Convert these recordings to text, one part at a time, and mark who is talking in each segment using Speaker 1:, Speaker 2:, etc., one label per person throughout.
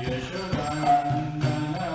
Speaker 1: Yashodanandana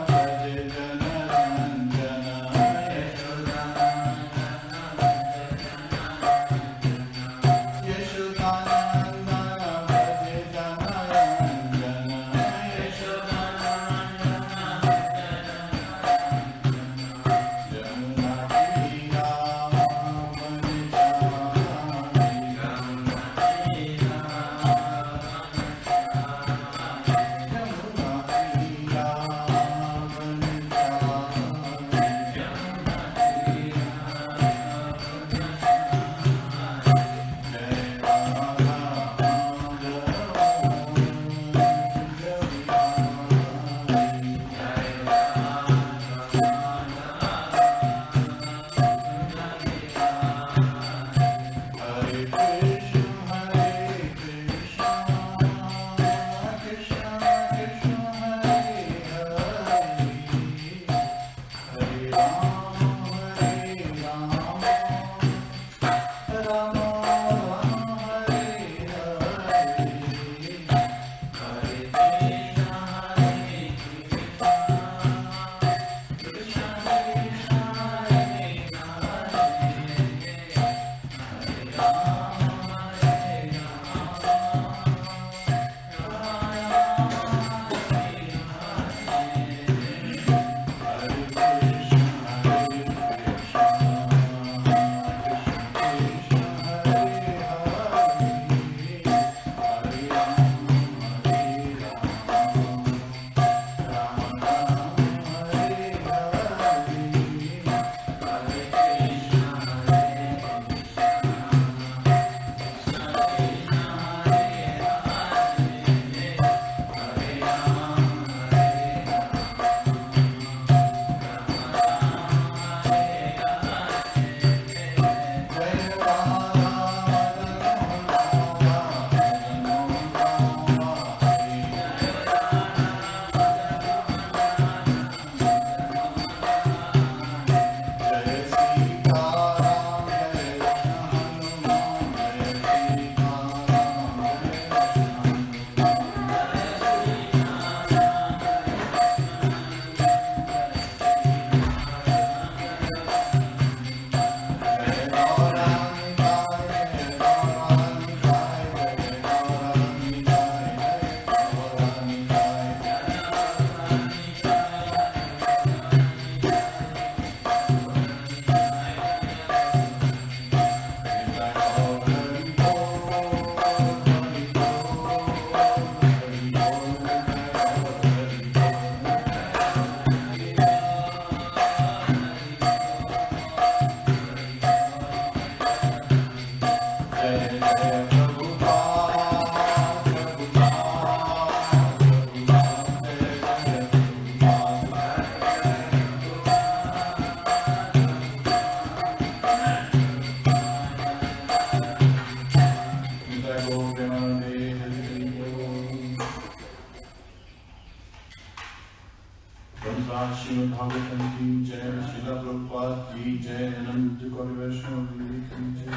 Speaker 1: Śrīmad-Bhāgavatam ki jai, Śrīla Prabhupada ki jai, Ananta Kori Vaishnava ki jai,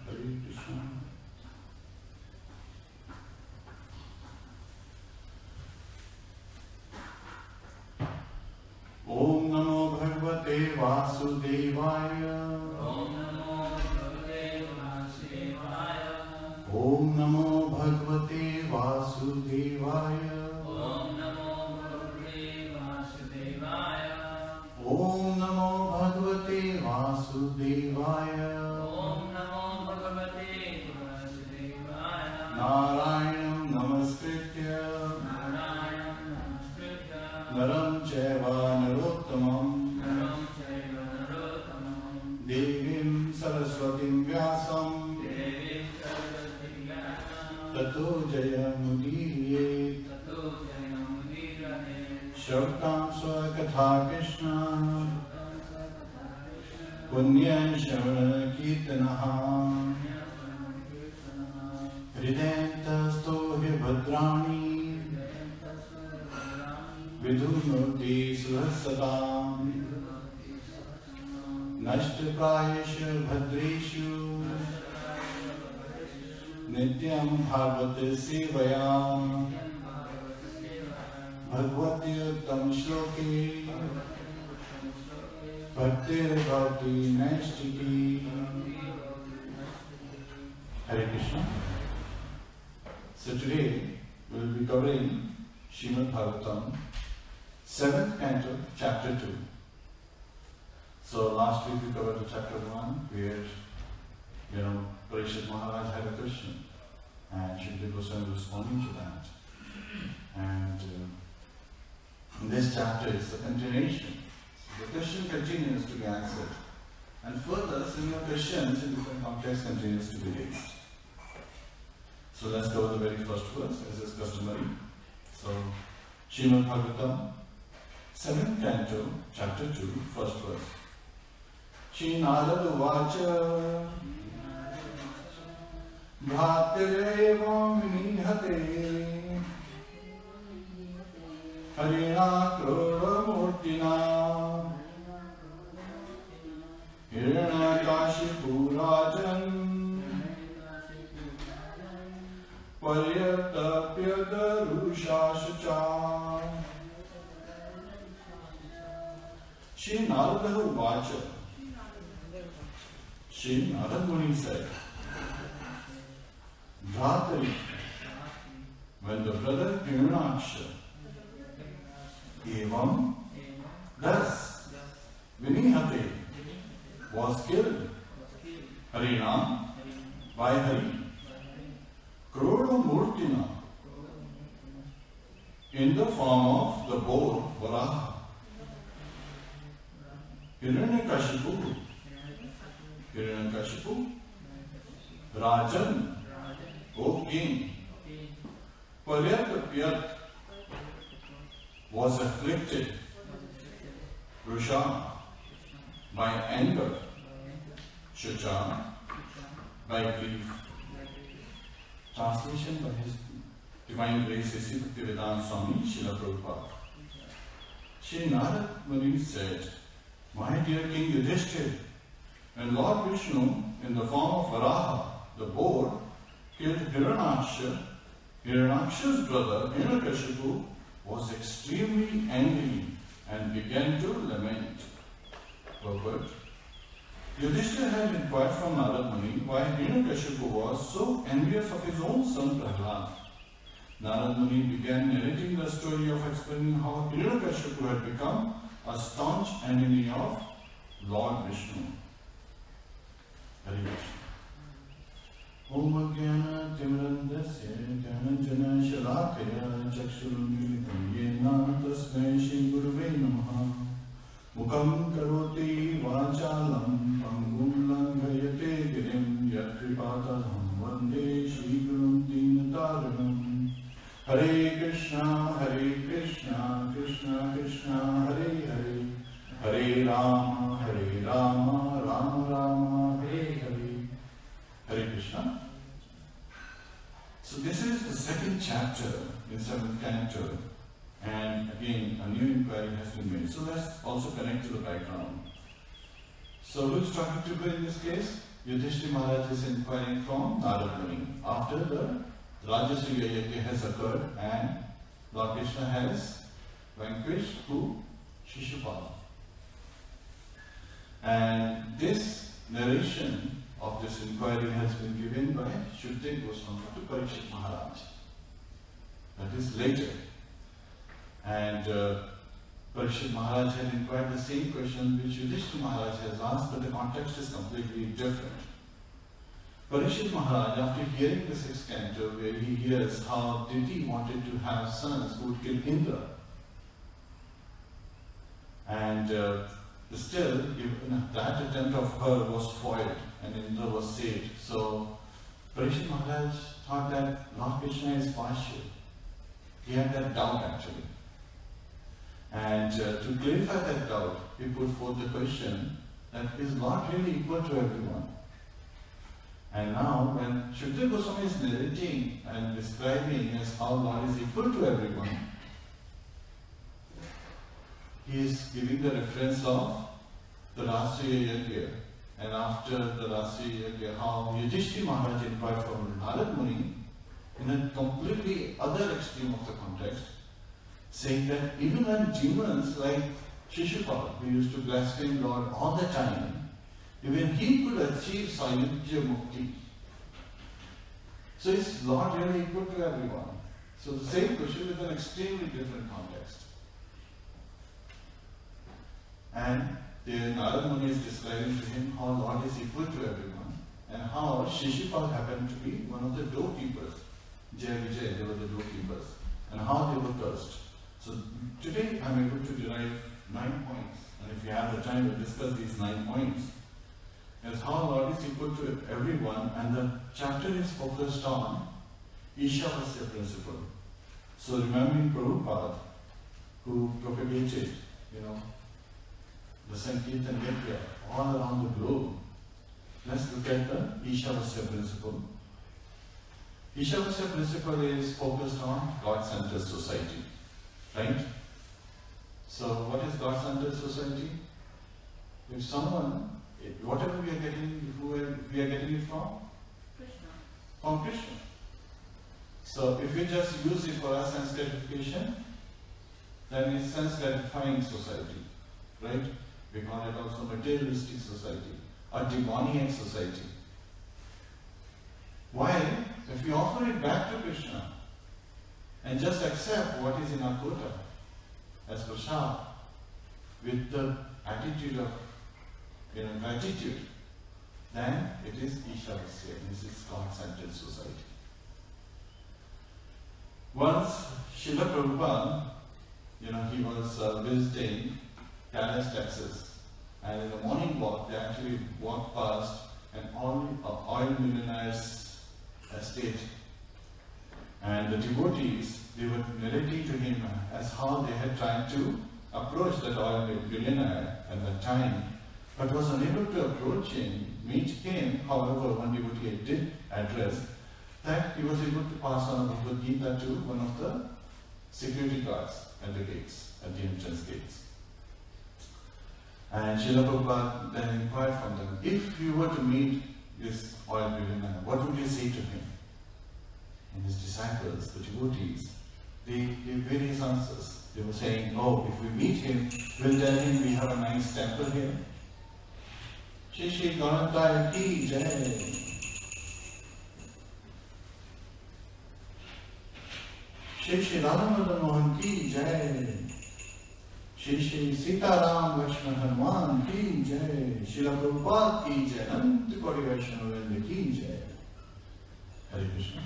Speaker 1: Hare Krishna. Om Namo Bhagavate Vasudevaya.
Speaker 2: Om Namo Bhagavate Vasudevaya.
Speaker 1: Om Namo Bhagavate Vasudevaya.
Speaker 2: Om Namo Bhagavate Vasudevaya.
Speaker 1: Om Namo Bhagavate Vasudevaya.
Speaker 2: Om Namo Bhagavate Vasudevaya.
Speaker 1: Narayanam Namaskritya Naram Chaiva Narottamam Devim Saraswatim Vyasam Tato Jayamudiriye Shaktam Swakatha Krishna Punyan Shavana Kirtanaha Hridayantasto Bhadrani Vidhunoti Suhasadam Nashtaprayeshu Bhadreshu Nityam Bhagavate Sevayam Bhagavati Uttam Shloki Bhaktir Bhavati Naistiki. Hare Krishna. So today we will be covering Śrīmad-Bhāgavatam, 7th canto, chapter 2. So last week we covered the chapter 1 where, Parishad Maharaj had a question and Shukdev Goswami was responding to that. And this chapter is the continuation. So the question continues to be answered. And further, similar questions in different contexts continues to be raised. So let's cover the very first verse as is customary. So, Śrīmad-Bhāgavatam, 7th canto, chapter 2, first verse. Śrīnādadu-vāca Bhātirevam vinihate Harina Krodamurtina Hiraṇyakaśipu Rajan Paryatapyadarushascha. Śrīnādadu-vāca. Shri Narad Muni said, Bhratari, when the brother Hiraṇyaksha, evam, thus, vinihate, was killed, Harina, by Hari, Krodamurtina, in the form of the boar Varaha. Hiraṇyakaśipu, Rajan, O king, Paryatapyat, was afflicted, Rusha, by anger, Shacha, by grief. Translation by His Divine Grace Sri Bhaktivedanta Swami Srila Prabhupada. Shri Narad Muni said, my dear King Yudhishthira, when Lord Vishnu, in the form of Varaha, the boar, killed Hiraṇyaksha, Hiraṇyaksha's brother Hiraṇyakāśipu was extremely angry and began to lament. Purport. Yudhishthira had inquired from Narad Muni why Hiraṇyakāśipu was so envious of his own son Prahlad. Narad Muni began narrating the story of explaining how Hiraṇyakāśipu had become a staunch enemy of Lord Vishnu. Hare Krishna. Om Ajnana Timirandasya Jnananjana Shalakaya Chakshurunmilitam Yena Tasmai Shri Gurave Namaha Mukam Karoti Vachalam Pangum Langhayate Girim Yatripataham Vande Shri Gurum Dinataranam. Hare Krishna, Krishna Krishna, Hare Hare, Hare Rama, Rama Rama, Hare Hare. Hare Krishna. So this is the second chapter in 7th canto, and again a new inquiry has been made. So let's also connect to the background. So who's talking to her in this case? Yudhishthira Maharaj is inquiring from Narad Muni. After the Rajasuya Yajna has occurred and Lord Krishna has vanquished who? Shishupala. And this narration of this inquiry has been given by Shukdev Goswami to Parikshit Maharaj. That is later. And Parikshit Maharaj had inquired the same question which Yudhishthira Maharaj has asked, but the context is completely different. Parikshit Maharaj, after hearing the 6th canto, where he hears how Diti wanted to have sons who would kill Indra, and still that attempt of her was foiled and Indra was saved. So Parikshit Maharaj thought that Lord Krishna is partial. He had that doubt actually. And to clarify that doubt, he put forth the question that is Lord really equal to everyone? And now when Shukdev Goswami is narrating and describing as how Lord is equal to everyone, he is giving the reference of the Rasuya Yajna. And after the Rasuya Yajna, how Yudhishthira Maharaj inquired from Narad Muni in a completely other extreme of the context, saying that even when demons like Shishupala, who used to blaspheme Lord all the time, even he could achieve Sayujya Mukti. So is Lord really equal to everyone? So the same question with an extremely different context. And the Narad Muni is describing to him how Lord is equal to everyone and how Shishupala happened to be one of the doorkeepers. Jai Vijay, they were the doorkeepers, and how they were cursed. So today I am able to derive 9 points, and if you have the time to discuss these 9 points, as how Lord is equal to everyone, and the chapter is focused on Ishavasya principle. So remembering Prabhupada, who propagated, the Sankirtan Yajna all around the globe. Let's look at the Ishavasya principle. Ishavasya principle is focused on God-centered society, right? So what is God-centered society? If someone, whatever we are getting, we are getting it from?
Speaker 2: Krishna.
Speaker 1: From Krishna. So if we just use it for our sense gratification, then it's sense-gratifying society, right? We call it also materialistic society, or demoniac society. Why? If we offer it back to Krishna and just accept what is in our quota as prasad with the attitude of gratitude, then it is Ishavasya. This is God-centered society. Once Srila Prabhupada, he was visiting Dallas, Texas, and in the morning walk, they actually walked past an oil millionaire's estate. And the devotees, they were narrating to him as how they had tried to approach that oil millionaire at that time, but was unable to approach him, meet him. However, one devotee did address that he was able to pass on Bhagavad Gita to one of the security guards at the gates, at the entrance gates. And Srila Prabhupada then inquired from them, if you were to meet this oil millionaire, what would you say to him? And his disciples, the devotees, they gave various answers. They were saying, oh, if we meet him, we'll tell him we have a nice temple here. Shri Shri Gaurantaya ki jai. Shri Shri Radha Mohan ki jai. Shri Shri Sita Ram Lakshman Hanuman ki jai. Srila Prabhupada ki jai. Ananta Koti Vaishnava ki jai. Hare Krishna.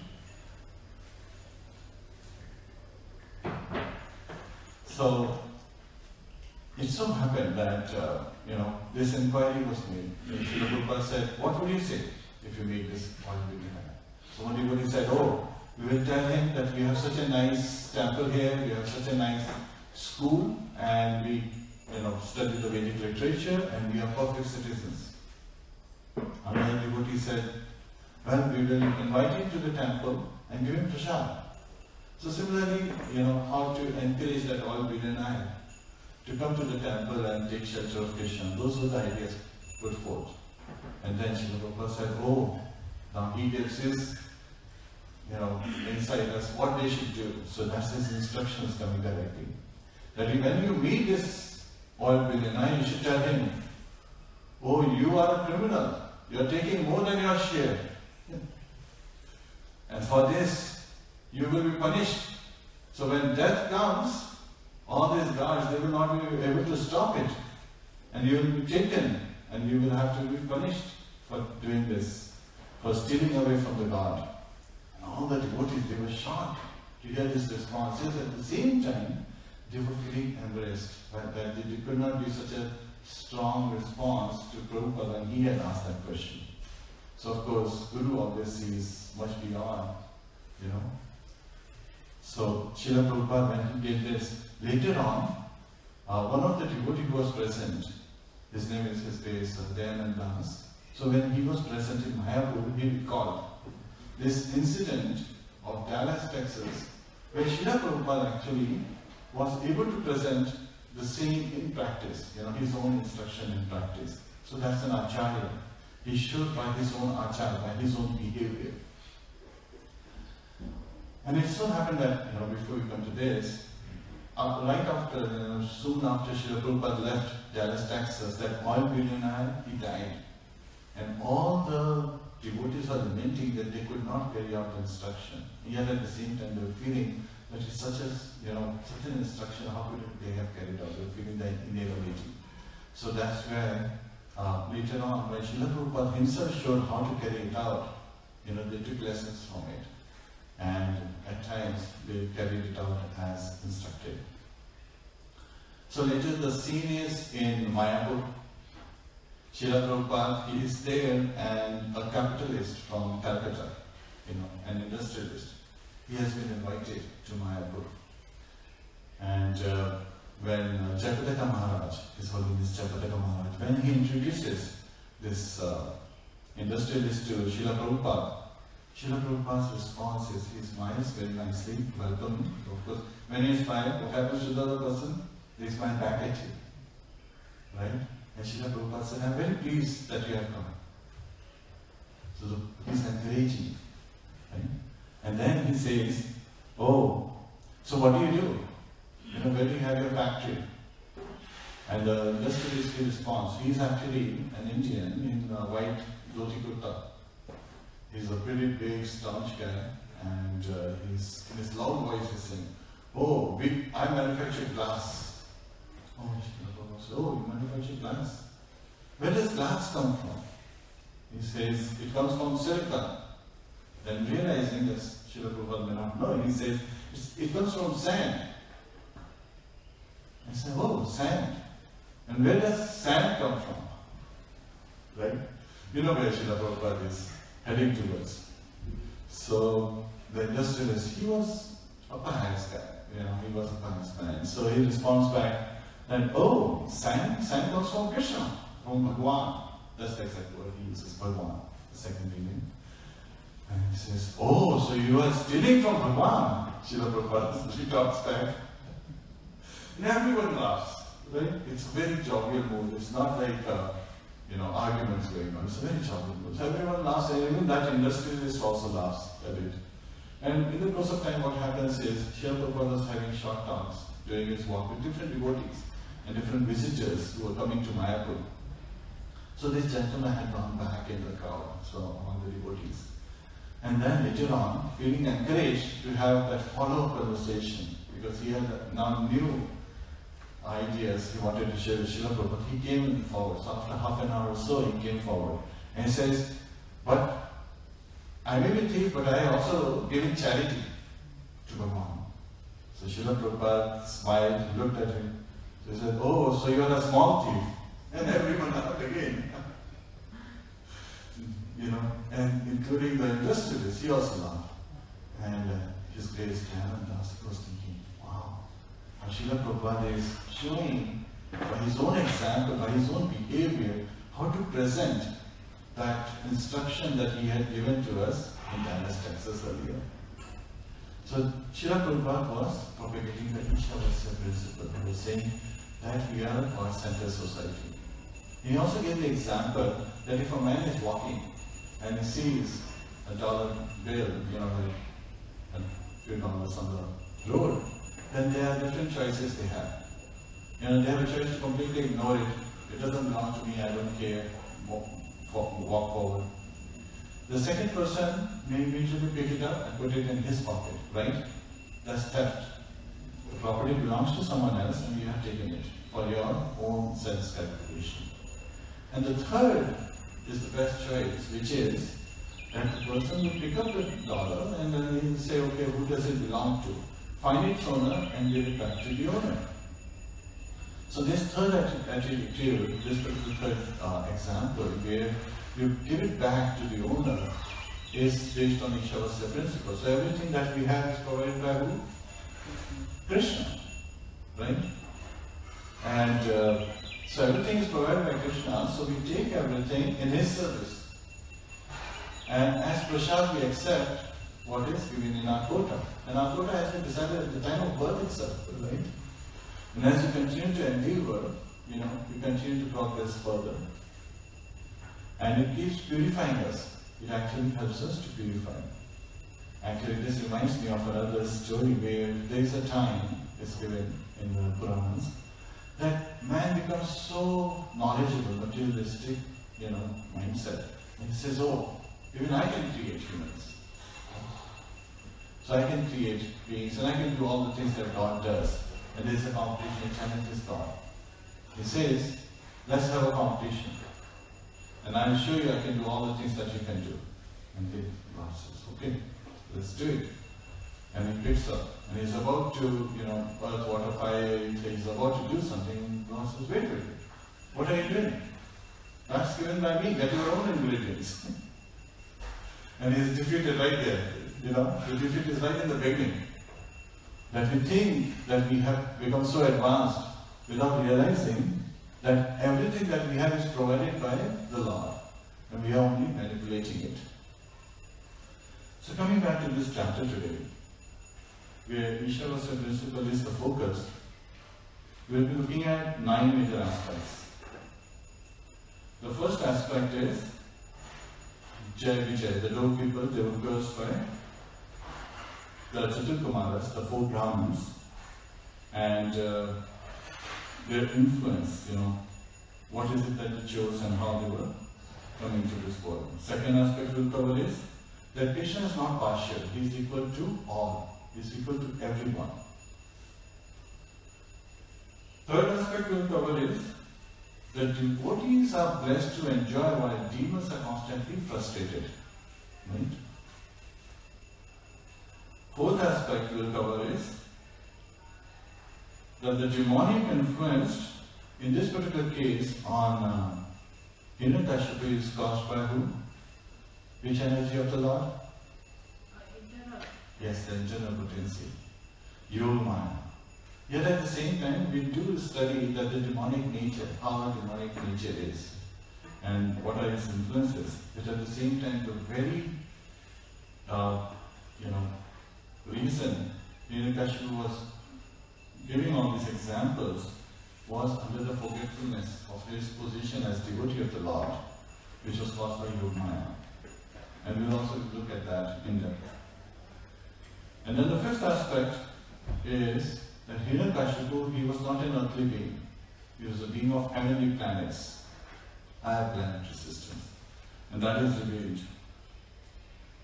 Speaker 1: So, it so happened that, this inquiry was made. Srila Prabhupada said, what would you say if you meet this oil millionaire? Somebody said, oh, we will tell him that we have such a nice temple here, we have such a nice school, and we study the Vedic literature, and we are perfect citizens. Another devotee said, well, we will invite him to the temple and give him prasad. So similarly, how to encourage that all billionaire to come to the temple and take shelter of Krishna. Those were the ideas put forth. And then Srila Prabhupada said, now he gives his insight as what they should do. So that's his instructions coming directly. That when you meet this oil billionaire, you should tell him, you are a criminal. You are taking more than your share. And for this, you will be punished. So when death comes, all these guards, they will not be able to stop it. And you will be taken, and you will have to be punished for doing this, for stealing away from the God. And all the devotees, they were shocked to hear this response. Yet at the same time, they were feeling embarrassed that they could not give such a strong response to Prabhupada when he had asked that question. So of course, Guru obviously is much beyond, So Srila Prabhupada, when he did this, later on, one of the devotees who was present, his name is Dayanand Das. So when he was present in Mayapur, he recalled this incident of Dallas, Texas, where Srila Prabhupada actually was able to present the same in practice, his own instruction in practice. So that's an acharya. He showed by his own acharya, by his own behavior. And it so happened that, before we come to this, right after, soon after Srila Prabhupada left Dallas, Texas, that oil billionaire, he died. And all the devotees are lamenting that they could not carry out the instruction. Yet at the same time, they were feeling that it's such an instruction, how could they have carried out? They were feeling the inability. So that's where, later on, when Srila Prabhupada himself showed how to carry it out, they took lessons from it. And at times, they carried it out as instructed. So later the scene is in Mayapur. Srila Prabhupada, he is there, and a capitalist from Calcutta, an industrialist. He has been invited to Mayapur. And when Jayapataka Maharaj, His Holiness Jayapataka Maharaj, when he introduces this industrialist to Srila Prabhupada, Srila Prabhupada's response is, he smiles very nicely, welcoming. Of course, when you smile, what happens to the other person? They smile back at you. Right? And Srila Prabhupada said, I'm very pleased that you have come. So he's encouraging. Right? And then he says, so what do you do? Where do you have your factory? And the industrialist responds, he's actually an Indian in white dhoti kurta. He's a pretty big, staunch guy, and he's in his loud voice he's saying, I manufacture glass. You manufacture glass? Where does glass come from? He says, it comes from silicon. Then realizing that Srila Prabhupada may not know, he says, it comes from sand. I said, sand. And where does sand come from? Right? You know where Srila Prabhupada is heading towards. So the industrialist, he was a pious guy. He was a pious man. So he responds back that, sand comes from Krishna, from Bhagwan. That's the exact word he uses, Bhagwan, the second meaning. And he says, so you are stealing from Bhagwan. Srila Prabhupada, she talks back. And everyone laughs, right? It's a very jovial mood. It's not like, arguments going on. It's a very jovial mood. So everyone laughs, and even that industrialist also laughs at it. And in the course of time, what happens is, Srila Prabhupada was having short talks during his walk with different devotees and different visitors who were coming to Mayapur. So this gentleman had gone back in the crowd, so among the devotees. And then later on, feeling encouraged to have that follow-up conversation, because he had now new ideas he wanted to share with Srila Prabhupada, he came forward. So after half an hour or so, he came forward. And he says, but I may be thief, but I also giving charity to Bhagavan. So Srila Prabhupada smiled, looked at him. So he said, so you are a small thief. And everyone laughed again. And including the industrialist, he also laughed. And His Grace Dayanand was thinking, wow, Srila Prabhupada is showing by his own example, by his own behavior, how to present that instruction that he had given to us in Dallas, Texas earlier. So Srila Prabhupada was propagating the Ishavasya principle. He was saying that we are a God-centered society. He also gave the example that if a man is walking and he sees a dollar bill, like a few dollars on the road, then there are different choices they have. They have a choice to completely ignore it. It doesn't belong to me, I don't care, walk forward. The second person may immediately pick it up and put it in his pocket, right? That's theft. The property belongs to someone else and you have taken it for your own self-gratification. And the third is the best choice, which is that the person will pick up the dollar and then he will say, okay, who does it belong to? Find its owner and give it back to the owner. So this third attitude, this particular third example where you give it back to the owner is based on Ishavasya principle. So everything that we have is provided by who? Krishna, right? And so everything is provided by Krishna, so we take everything in his service. And as prasad we accept what is given in our quota. And our quota has been decided at the time of birth itself, right? And as you continue to endeavor, you continue to progress further. And it keeps purifying us. It actually helps us to purify. Actually, this reminds me of another story where there is a time, it's given in the Puranas, that man becomes so knowledgeable, materialistic, mindset. And he says, oh, even I can create humans. So I can create beings and I can do all the things that God does. And there is a competition, it challenges God. He says, let's have a competition. And I will show you I can do all the things that you can do. And God says, okay, let's do it. And he picks up. And he's about to, earth, water, fire, he's about to do something. And God says, wait. What are you doing? That's given by me, get your own ingredients. And he's defeated right there. The defeat is right in the beginning. That we think that we have become so advanced without realizing that everything that we have is provided by the Lord. And we are only manipulating it. So coming back to this chapter today, where Ishavasya principle is the focus, we will be looking at 9 major aspects. The first aspect is Jai Vijay, the doorkeeper, they were cursed by the Chaturkumaras, the 4 Brahmins, and their influence, what is it that they chose and how they were coming to this world. Second aspect we'll cover is that Krishna is not partial, he is equal to all, he is equal to everyone. Third aspect we'll cover is that devotees are blessed to enjoy while demons are constantly frustrated. Right? Fourth aspect we'll cover is that the demonic influence in this particular case on Hiraṇyakaśipu is caused by who? Which energy of the Lord?
Speaker 2: Internal.
Speaker 1: Yes, the internal potency. Yoga Maya. Yet at the same time, we do study that the demonic nature, how the demonic nature is, and what are its influences. But at the same time, the very, reason Hiraṇyakaśipu was giving all these examples was under the forgetfulness of his position as devotee of the Lord, which was caused by Yoga Maya. And we'll also look at that in depth. And then the fifth aspect is that Hiraṇyakaśipu, he was not an earthly being. He was a being of heavenly planets, higher planetary systems. And that is revealed.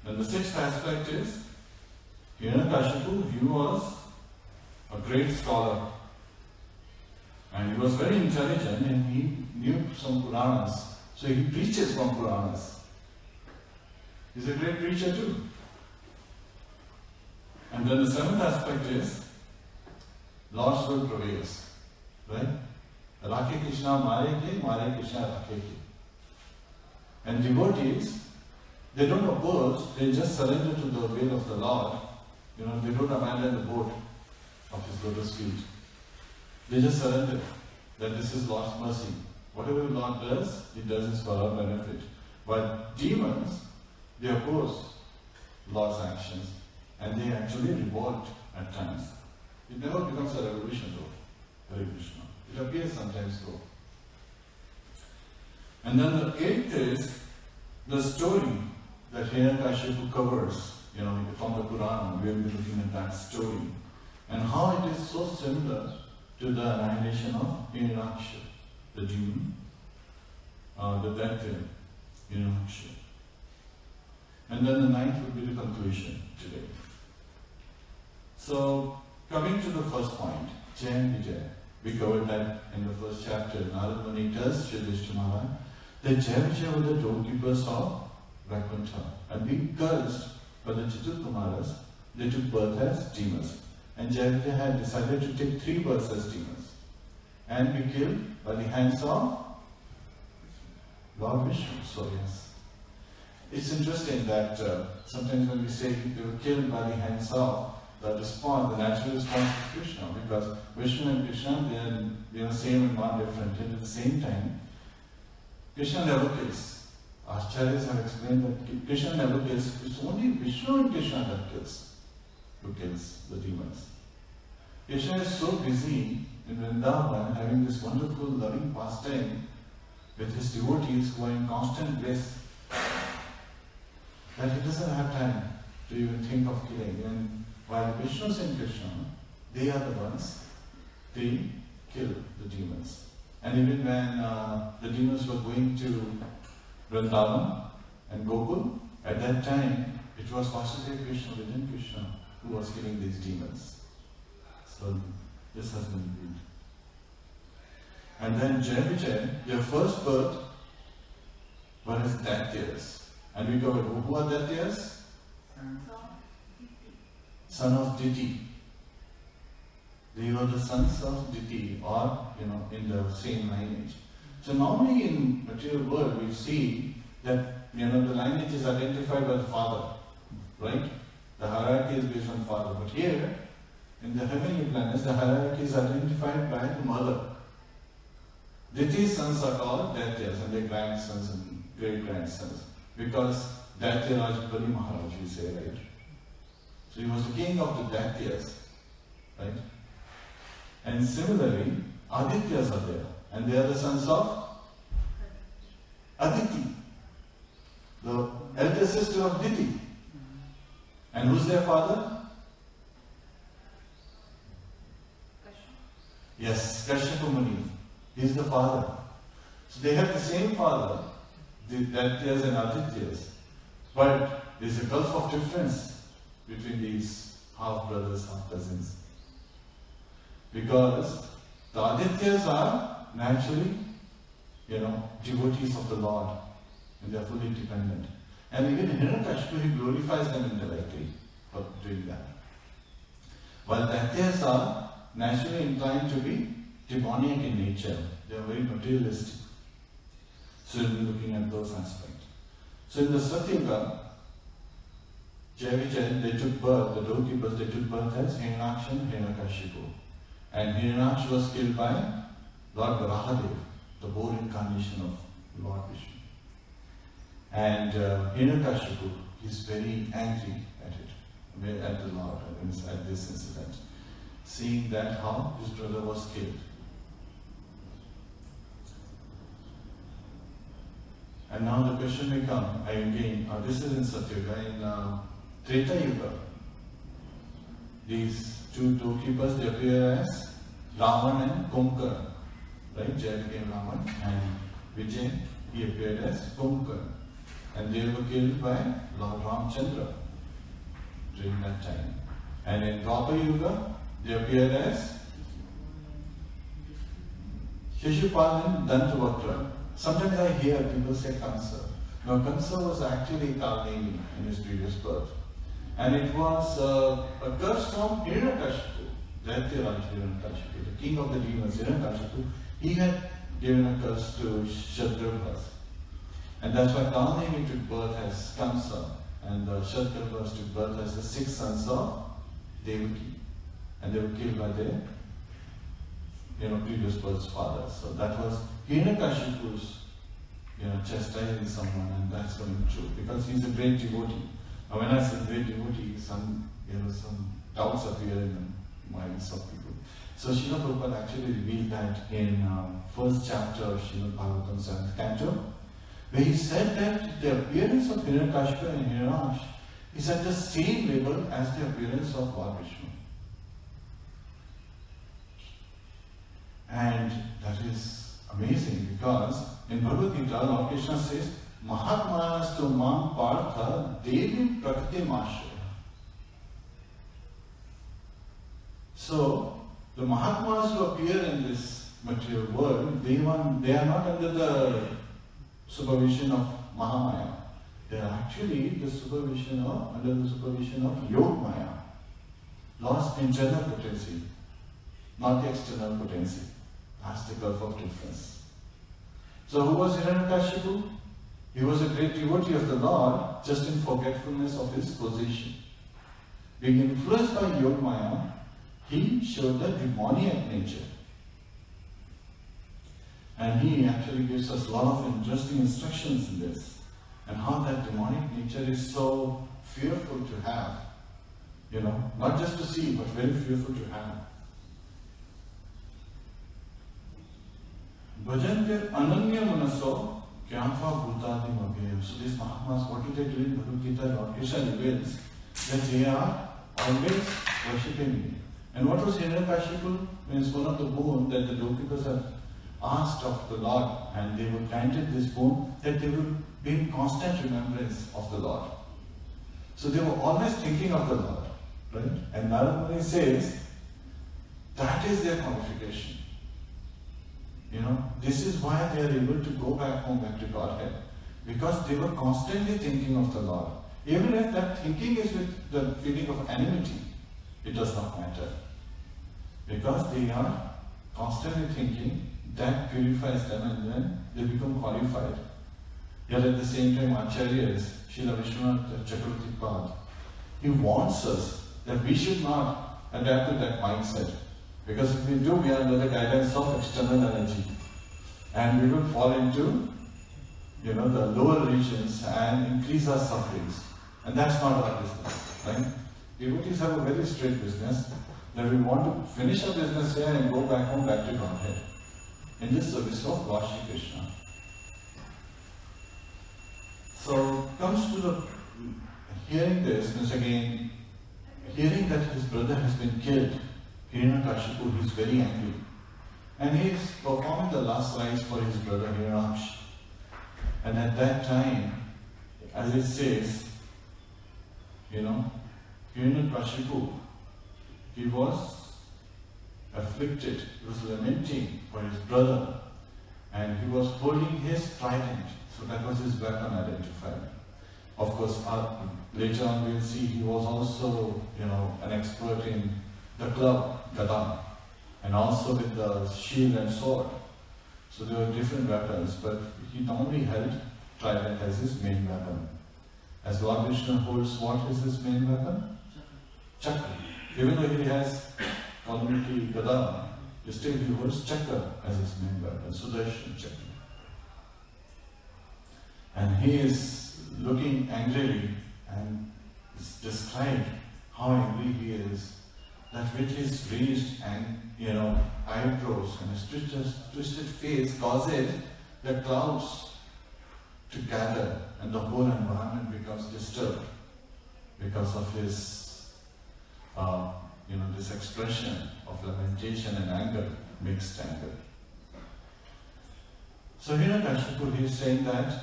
Speaker 1: Then the sixth aspect is Hiraṇyakaśipu, he was a great scholar. And he was very intelligent and he knew some Puranas. So he preaches from Puranas. He's a great preacher too. And then the seventh aspect is Lord's will prevails. Right? Rakhe Krishna Mare Krishna Rakhe. And devotees, they don't oppose, they just surrender to the will of the Lord. They don't abandon the boat of his lotus feet. They just surrender that this is Lord's mercy. Whatever the Lord does, he does it for our benefit. But demons, they oppose Lord's actions. and they actually revolt at times. It never becomes a revolution though, Hare Krishna. It appears sometimes though. And then the eighth is the story that Hiraṇyakaśipu covers, from the Purana. We will be looking at that story. And how it is so similar to the annihilation of Hiraṇyakāśipu, the demon, the death Hiraṇyakāśipu. And then the ninth would be the conclusion today. So, coming to the first point, Jaya Vijaya. We covered that in the first chapter. Narad Muni tells Yudhishthira Maharaj that Jaya Vijaya were the doorkeepers of Vaikuntha. And being cursed by the Chitrakumaras, they took birth as demons. And Jaya Vijaya had decided to take 3 births as demons and be killed by the hands of Lord Vishnu. So yes. It's interesting that sometimes when we say they were killed by the hands of, the natural response to Krishna, because Vishnu and Krishna, they are same and not different. Yet at the same time, Krishna never kills. Acharyas have explained that Krishna never kills. It's only Vishnu and Krishna that kills, who kills the demons. Krishna is so busy in Vrindavan having this wonderful loving pastime with his devotees who are in constant bliss, that he doesn't have time to even think of killing. And while Vishnu and Krishna, they are the ones, they kill the demons. And even when the demons were going to Vrindavan and Gokul, at that time, it was Vasudeva Krishna within Krishna who was killing these demons. So this has been agreed. And then Jaya Vijaya, their first birth were as Daityas. And we covered who are Daityas? Son of Diti. They were the sons of Diti, or in the same lineage. So normally in material world we see that the lineage is identified by the father, right? The hierarchy is based on father. But here, in the heavenly planets, the hierarchy is identified by the mother. Diti's sons are called Daityas, and their grandsons and great-grandsons, because Daitya Rajapali Maharaj, we say, right? So he was the king of the Daityas, right? And similarly, Adityas are there, and they are the sons of Aditi, the elder sister of Diti. And who's their father? Yes, Kashyapa Muni. He is the father. So they have the same father, the Daityas and Adityas, but there is a gulf of difference between these half-brothers, half-cousins. Because the Adityas are naturally, devotees of the Lord, and they are fully dependent. And even Hiraṇyakaśipu, he glorifies them indirectly for doing that. While Daityas are naturally inclined to be demoniac in nature, they are very materialistic. So we'll be looking at those aspects. So in the Satyuga, Jaya Vijaya, they took birth, the doorkeepers, they took birth as Hiraṇyaksha and Hiraṇyakaśipu. And Hiraṇyaksha was killed by Lord Varahadev, the boar incarnation of Lord Vishnu. And Hiraṇyakaśipu is very angry at the Lord, at this incident, seeing that how his brother was killed. And now the question may come, again, this is in Satyuga, in Treta Yuga. These two doorkeepers, they appear as Ravan and Kumbhkarna. Right? Jaya became Ravan, and Vijay, he appeared as Kumbhkarna. And they were killed by Lord Ramchandra during that time. And in Dwapara Yuga, they appeared as Shishupal and Dantavakra. Sometimes I hear people say Kamsa. Now Kamsa was actually Kalnemi in his previous birth. And it was a curse from Hiraṇyakaśipu, Daityaraj Hiraṇyakaśipu, the king of the demons, Hiraṇyakaśipu. He had given a curse to Kshatrivas. And that's why Kalnemi took birth as Kamsa, and the Kshatrivas took birth as the 6 sons of Devaki. And they were killed by their previous birth's father. So that was Hiraṇyakashipu's chastising someone, and that's coming true because he's a great devotee. Now when I say great devotee, some some doubts appear in the minds of people. So Srila Prabhupada actually revealed that in first chapter of Śrīmad-Bhāgavatam 7th canto, where he said that the appearance of Hiranyakashipu and Hiranyakashipu is at the same level as the appearance of Lord Vishnu. And that is amazing because in Bhagavad Gita, Lord Krishna says, Mahatmanastu mam partha devim prakritim ashraya. So, the Mahatmas who appear in this material world, they are not under the supervision of Mahamaya. They are actually under the supervision of Yogmaya, Lord's internal potency, not the external potency. That's the gulf of difference. So who was Hiranyakashipu? He was a great devotee of the Lord, just in forgetfulness of his position. Being influenced by Yogmaya, he showed the demoniac nature. And he actually gives us a lot of interesting instructions in this, and how that demonic nature is so fearful to have. Not just to see, but very fearful to have. Bhajante ananya manaso kyatva bhutadim abhyayam. So these Mahatmas, what do they do in Bhagavad Gita? Lord Krishna reveals that they are always worshipping me. And what was Hiranyakashipu? Means one of the boon that the Gopikas have asked of the Lord, and they were granted this boon, that they would be in constant remembrance of the Lord. So they were always thinking of the Lord, right? And Narada Muni says, that is their qualification. This is why they are able to go back home, back to Godhead, because they were constantly thinking of the Lord. Even if that thinking is with the feeling of enmity, it does not matter. Because they are constantly thinking, that purifies them and then they become qualified. Yet at the same time, Acharyas, Srila Vishwanath Chakravarti Pad, he warns us that we should not adapt to that mindset. Because if we do, we are under the guidance of external energy. And we will fall into, the lower regions and increase our sufferings. And that's not our business, right? Devotees have a very straight business, that we want to finish our business here and go back home, back to Godhead, in this service of Lord Shri Krishna. So, comes to the hearing this, means again, hearing that his brother has been killed, Hiranyakashipu, he is very angry. And he is performing the last rites for his brother Hiranyakashipu. And at that time, as it says, Hiranyakashipu, he was afflicted, he was lamenting for his brother, and he was holding his trident, so that was his weapon identified. Of course, later on we will see he was also, an expert in the club, Gada, and also with the shield and sword. So there were different weapons, but he normally held trident as his main weapon. As Lord Vishnu holds what is his main weapon? Chakra. Even though he has community Gada, still he holds Chakra as his main weapon, Sudarshan Chakra. And he is looking angrily, and it's described how angry he is, that with his raised and eyebrows and his twisted face causes the clouds to gather, and the whole environment becomes disturbed because of his this expression of lamentation and anger, mixed anger. So Hiranyakashipu, he is saying that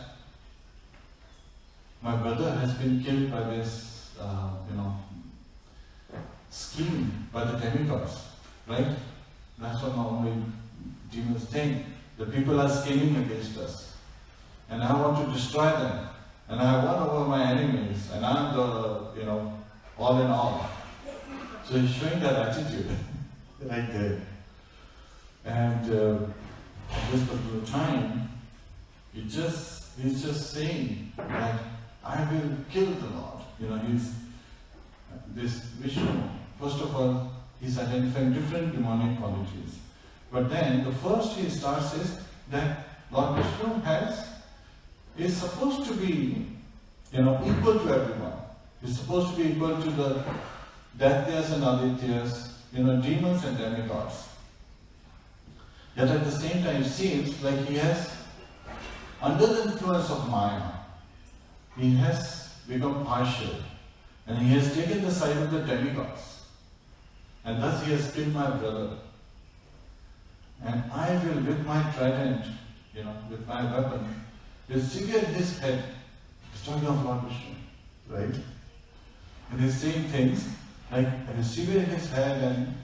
Speaker 1: my brother has been killed by this, scheme by the demigods, right? That's what normally demons think. The people are scheming against us, and I want to destroy them, and I have won over my enemies, and I'm the, all in all. So he's showing that attitude right there. And at this particular time, he's just saying that I will kill the Lord. He's this Vishnu. First of all, he's identifying different demonic qualities. But then the first he starts is that Lord Vishnu is supposed to be, equal to everyone. He's supposed to be equal to the Daityas and Adityas, demons and demigods. Yet at the same time it seems like he has, under the influence of Maya, he has become partial and he has taken the side of the demigods. And thus he has killed my brother. And I will, with my trident, with my weapon, will sever his head. He's talking of Lord Vishnu, right? And he's saying things like, I will sever his head and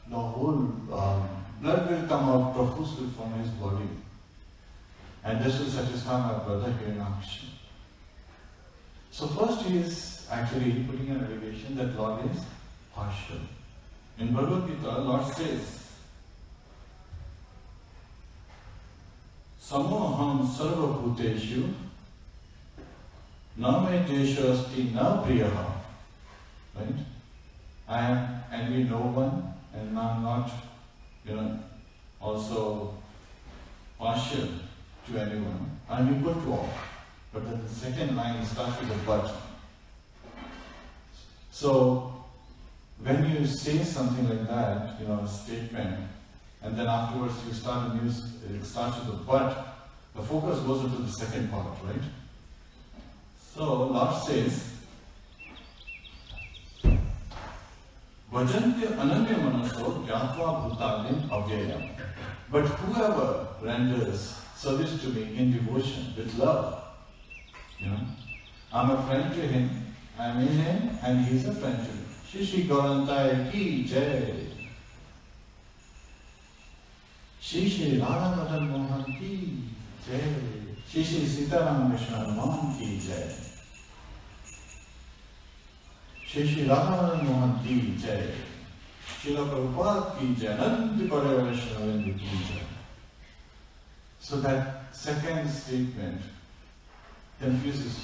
Speaker 1: the whole blood will come out profusely from his body. And this will satisfy my brother Hiraṇyakaśipu. So first he is actually putting an allegation that Lord is partial. In Bhagavad Gita, Lord says, Samoham sarva bhuteshu na me desha asti na priyaha. Right? I am envy no one and I am not, also partial to anyone. I am equal to all. But then the second line starts with a but. So, when you say something like that, a statement, and then afterwards you start a new, it starts with a but, the focus goes into the second part, right? So, Lord says, Bhajante ananya manaso gyatva bhutalim avyayam. But whoever renders service to me in devotion, with love, I'm a friend to him, I'm in him, and he's a friend to me. Shri Shri Gaurantai ki jai. Shri Shri Radha Madan Mohan ki jai. Shri Shri Sitaram Vishnu Mohan ki jai. Shri Shri Radha Madan Mohan ki jai. Srila Prabhupada ki jai. Nandi Paraya Vaishnavendi ki jai. So that second statement confuses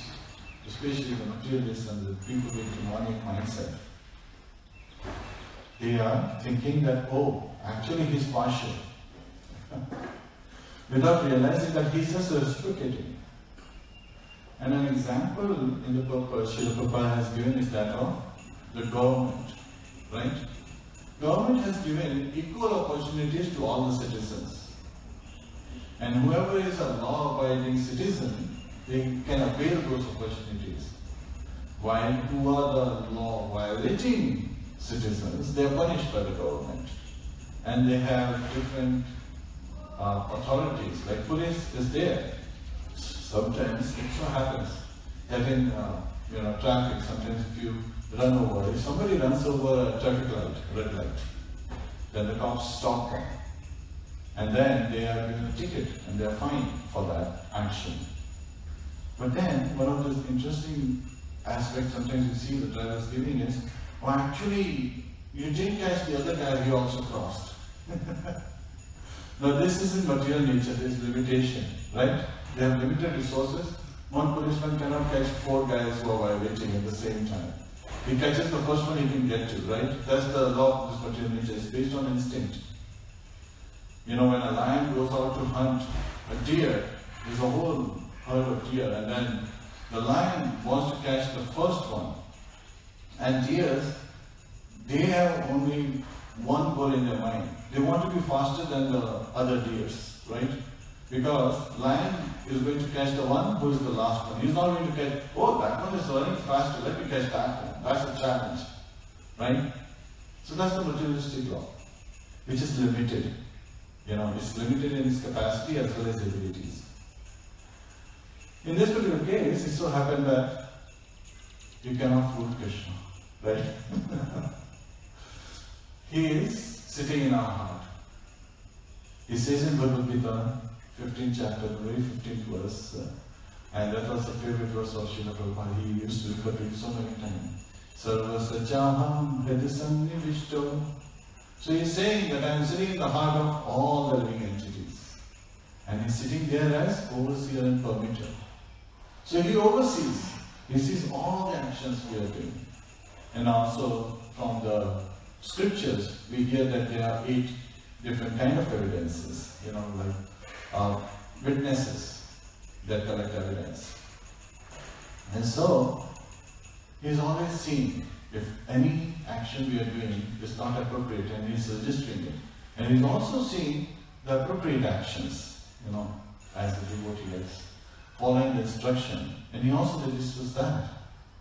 Speaker 1: especially the materialists and the people with demonic mindset. They are thinking that, actually he's partial. Without realizing that he's just reciprocating. And an example in the purpose Srila Prabhupada has given is that of the government. Right? Government has given equal opportunities to all the citizens. And whoever is a law-abiding citizen, they can avail those opportunities. While who are the law-violating citizens, they are punished by the government. And they have different authorities, like police is there. Sometimes it so happens that in traffic, sometimes if you run over, if somebody runs over a traffic light, red light, then the cops stop them. And then they are given a ticket and they are fined for that action. But then, one of the interesting aspects sometimes you see the drivers giving is, actually, you didn't catch the other guy, he also crossed. Now this isn't material nature, there is limitation, right? They have limited resources. One policeman cannot catch 4 guys who are violating at the same time. He catches the first one he can get to, right? That's the law of this material nature, it's based on instinct. When a lion goes out to hunt a deer, there's a whole herd of deer, and then the lion wants to catch the first one. And deers, they have only one goal in their mind. They want to be faster than the other deers, right? Because lion is going to catch the one who is the last one. He's not going to catch, that one is running faster, let me catch that one. That's a challenge, right? So that's the materialistic law, which is limited. It's limited in its capacity as well as abilities. In this particular case, it so happened that you cannot fool Krishna, right? He is sitting in our heart. He says in Bhagavad Gita, 15th chapter, the very 15th verse, and that was the favorite verse of Srila Prabhupada. He used to refer to it so many times. Sarva Sajaham Hridasam Nivishto. So he's saying that I am sitting in the heart of all the living entities. And he's sitting there as overseer and permitter. So he oversees. He sees all the actions we are doing. And also from the scriptures, we hear that there are 8 different kind of evidences, like witnesses that collect evidence. And so, he's always seen, if any action we are doing is not appropriate, and he's registering it. And he's also seeing the appropriate actions, as the devotee is following the instruction. And he also registers that.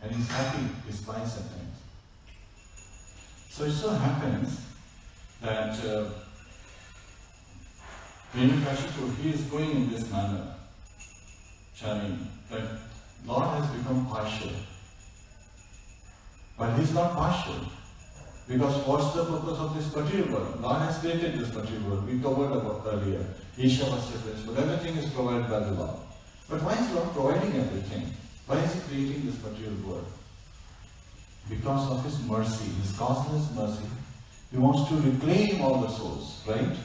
Speaker 1: And he's happy, he smiles at times. So it so happens that Hiraṇyakaśipu, he is going in this manner, chanting that Lord has become partial. But he's not partial. Because what's the purpose of this material world? Lord has created this material world. We covered about earlier. Ishavasya principle. Everything is provided by the Lord. But why is Lord providing everything? Why is he creating this material world? Because of his mercy, his causeless mercy. He wants to reclaim all the souls, right?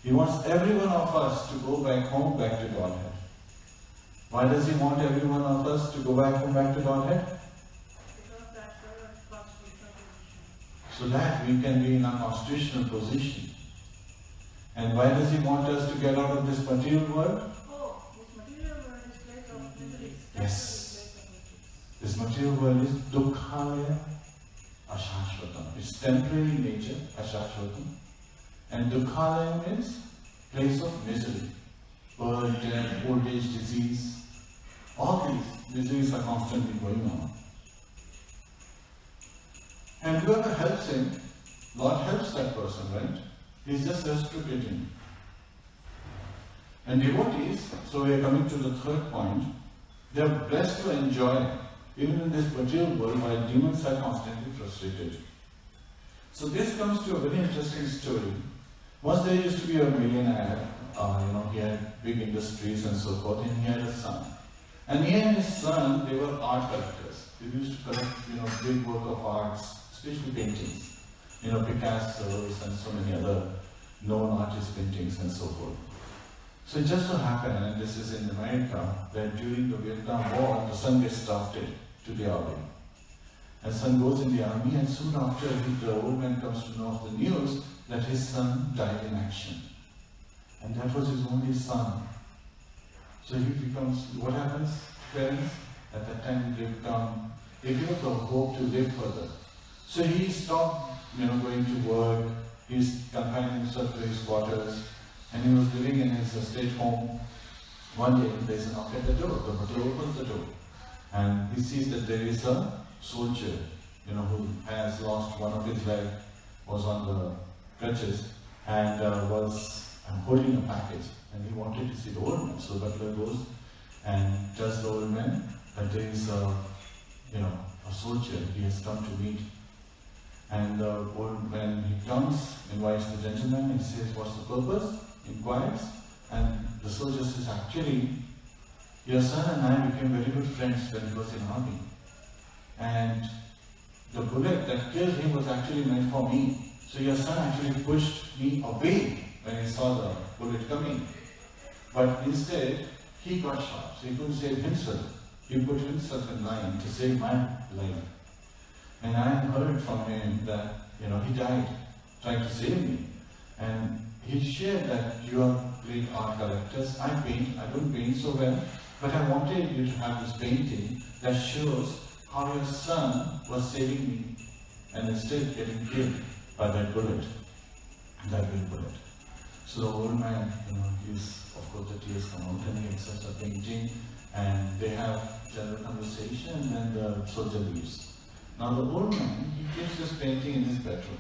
Speaker 1: He wants every one of us to go back home, back to Godhead. Why does he want every one of us to go back home, back to Godhead?
Speaker 2: Because that's the constitutional position.
Speaker 1: So that we can be in a constitutional position. And why does he want us to get out of this material world?
Speaker 2: Oh, this material world is place of miseries.
Speaker 1: Yes. This material world is dukkhalaya ashashvatam. It's temporary in nature, ashashvatam. And dukkhalaya is place of misery. Birth, death, old age, disease. All these miseries are constantly going on. And whoever helps him, Lord helps that person, right? He's just reciprocating. And devotees, so we are coming to the third point, they are blessed to enjoy even in this material world while demons are constantly frustrated. So this comes to a very interesting story. Once there used to be a millionaire, he had big industries and so forth, and he had a son. And he and his son, they were art collectors. They used to collect, big work of arts, especially paintings. Picasso's and so many other known artist paintings and so forth. So it just so happened, and this is in America, that during the Vietnam War, the son gets drafted to the army. And son goes in the army, and soon after, the old man comes to know of the news that his son died in action. And that was his only son. So he becomes, what happens, parents? At that time, they give up the hope to live further. So he stopped, going to work. He's confined himself to his quarters, and he was living in his estate home. One day, there's a knock at the door. The butler opens the door, and he sees that there is a soldier, who has lost one of his legs, was on the crutches, and was holding a package, and he wanted to see the old man. So the butler goes and tells the old man that there is a soldier he has come to meet. And the old man, he comes, invites the gentleman, and says, what's the purpose? Inquires, and the soldier says, actually, your son and I became very good friends when he was in army. And the bullet that killed him was actually meant for me. So your son actually pushed me away when he saw the bullet coming. But instead, he got shot, so he couldn't save himself. He put himself in line to save my life. And I heard from him that, he died trying to save me. And he shared that you are great art collectors. I paint, I don't paint so well, but I wanted you to have this painting that shows how your son was saving me and instead getting killed by that bullet, that big bullet. So the old man, of course the tears come out, and he accepts the painting, and they have general conversation, and then the soldier leaves. Now the old man, he keeps this painting in his bedroom.